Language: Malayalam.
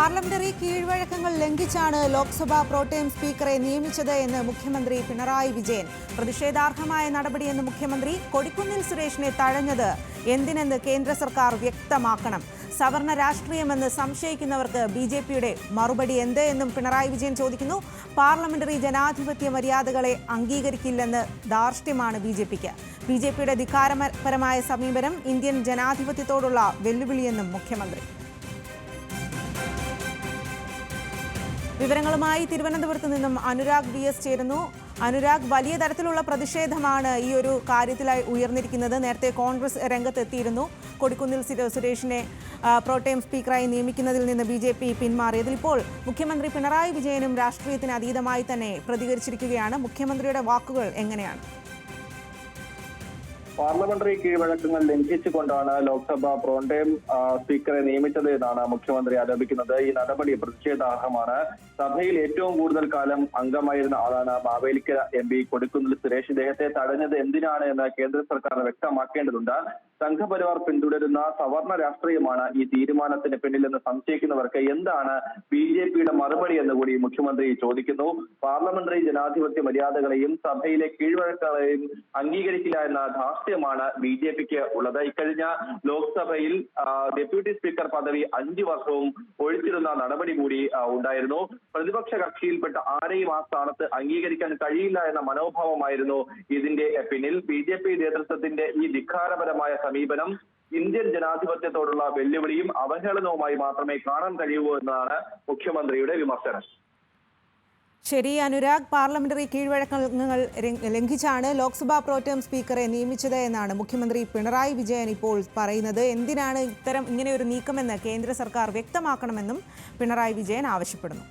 പാർലമെന്ററി കീഴ്വഴക്കങ്ങൾ ലംഘിച്ചാണ് ലോക്സഭാ പ്രോടേം സ്പീക്കറെ നിയമിച്ചത് എന്ന് മുഖ്യമന്ത്രി പിണറായി വിജയൻ. പ്രതിഷേധാർഹമായ നടപടിയെന്ന് മുഖ്യമന്ത്രി. കൊടിക്കുന്നിൽ സുരേഷിനെ തഴഞ്ഞത് എന്തിനെന്ന് കേന്ദ്ര സർക്കാർ വ്യക്തമാക്കണം. സവർണ രാഷ്ട്രീയമെന്ന് സംശയിക്കുന്നവർക്ക് ബിജെപിയുടെ മറുപടി എന്ത് എന്നും പിണറായി വിജയൻ ചോദിക്കുന്നു. പാർലമെന്ററി ജനാധിപത്യ മര്യാദകളെ അംഗീകരിക്കില്ലെന്ന് ധാർഷ്ട്യമാണ് ബിജെപിക്ക്. ബിജെപിയുടെ ധിക്കാരപരമായ സമീപനം ഇന്ത്യൻ ജനാധിപത്യത്തോടുള്ള വെല്ലുവിളിയെന്നും മുഖ്യമന്ത്രി. വിവരങ്ങളുമായി തിരുവനന്തപുരത്ത് നിന്നും അനുരാഗ് വി എസ് ചേരുന്നു. അനുരാഗ്, വലിയ തരത്തിലുള്ള പ്രതിഷേധമാണ് ഈ ഒരു കാര്യത്തിലായി ഉയർന്നിരിക്കുന്നത്. നേരത്തെ കോൺഗ്രസ് രംഗത്തെത്തിയിരുന്നു. കൊടിക്കുന്നിൽ സുരേഷിനെ പ്രോടേം സ്പീക്കറായി നിയമിക്കുന്നതിൽ നിന്ന് ബിജെപി പിന്മാറിയതിൽ ഇപ്പോൾ മുഖ്യമന്ത്രി പിണറായി വിജയനും രാഷ്ട്രീയത്തിന് അതീതമായി തന്നെ പ്രതികരിച്ചിരിക്കുകയാണ്. മുഖ്യമന്ത്രിയുടെ വാക്കുകൾ എങ്ങനെയാണ്? പാർലമെന്ററി കീഴ്വഴക്കങ്ങൾ ലംഘിച്ചുകൊണ്ടാണ് ലോക്സഭ പ്രോടേം സ്പീക്കറെ നിയമിച്ചത് എന്നാണ് മുഖ്യമന്ത്രി ആരോപിക്കുന്നത്. ഈ നടപടി പ്രതിഷേധാർഹമാണ്. സഭയിൽ ഏറ്റവും കൂടുതൽ കാലം അംഗമായിരുന്ന ആളാണ് മാവേലിക്കര MP കൊടിക്കുന്നിൽ സുരേഷ്. ഇദ്ദേഹത്തെ തടഞ്ഞത് എന്തിനാണ് എന്ന് കേന്ദ്ര സർക്കാർ വ്യക്തമാക്കേണ്ടതുണ്ട്. സംഘപരിവാർ പിന്തുടരുന്ന സവർണ രാഷ്ട്രീയമാണ് ഈ തീരുമാനത്തിന് പിന്നിലെന്ന് സംശയിക്കുന്നവർക്ക് എന്താണ് ബിജെപിയുടെ മറുപടി എന്ന് കൂടി മുഖ്യമന്ത്രി ചോദിക്കുന്നു. പാർലമെന്ററി ജനാധിപത്യ മര്യാദകളെയും സഭയിലെ കീഴ്വഴക്കങ്ങളെയും അംഗീകരിക്കില്ല എന്ന ധാർഷ്ട്യമാണ് ബിജെപിക്ക് ഉള്ളത്. ഇക്കഴിഞ്ഞ ലോക്സഭയിൽ ഡെപ്യൂട്ടി സ്പീക്കർ പദവി 5 വർഷവും ഒഴിച്ചിരുന്ന നടപടി കൂടി ഉണ്ടായിരുന്നു. പ്രതിപക്ഷ കക്ഷിയിൽപ്പെട്ട ആരെയും ആ സ്ഥാനത്ത് അംഗീകരിക്കാൻ കഴിയില്ല എന്ന മനോഭാവമായിരുന്നു ഇതിന്റെ പിന്നിൽ. ബിജെപി നേതൃത്വത്തിന്റെ ഈ ധിക്കാരപരമായ സമീപനം ഇന്ത്യൻ ജനാധിപത്യത്തോടുള്ള വെല്ലുവിളിയും അവഹേളനവുമായി മാത്രമേ കാണാൻ കഴിയൂ എന്നാണ് മുഖ്യമന്ത്രിയുടെ വിമർശനം. ശരി അനുരാഗ്, പാർലമെന്ററി കീഴ്വഴക്കങ്ങൾ ലംഘിച്ചാണ് ലോക്സഭാ പ്രോടേം സ്പീക്കറെ നിയമിച്ചത് എന്നാണ് മുഖ്യമന്ത്രി പിണറായി വിജയൻ ഇപ്പോൾ പറയുന്നത്. എന്തിനാണ് ഇങ്ങനെ ഒരു നീക്കമെന്ന് കേന്ദ്ര സർക്കാർ വ്യക്തമാക്കണമെന്നും പിണറായി വിജയൻ ആവശ്യപ്പെടുന്നു.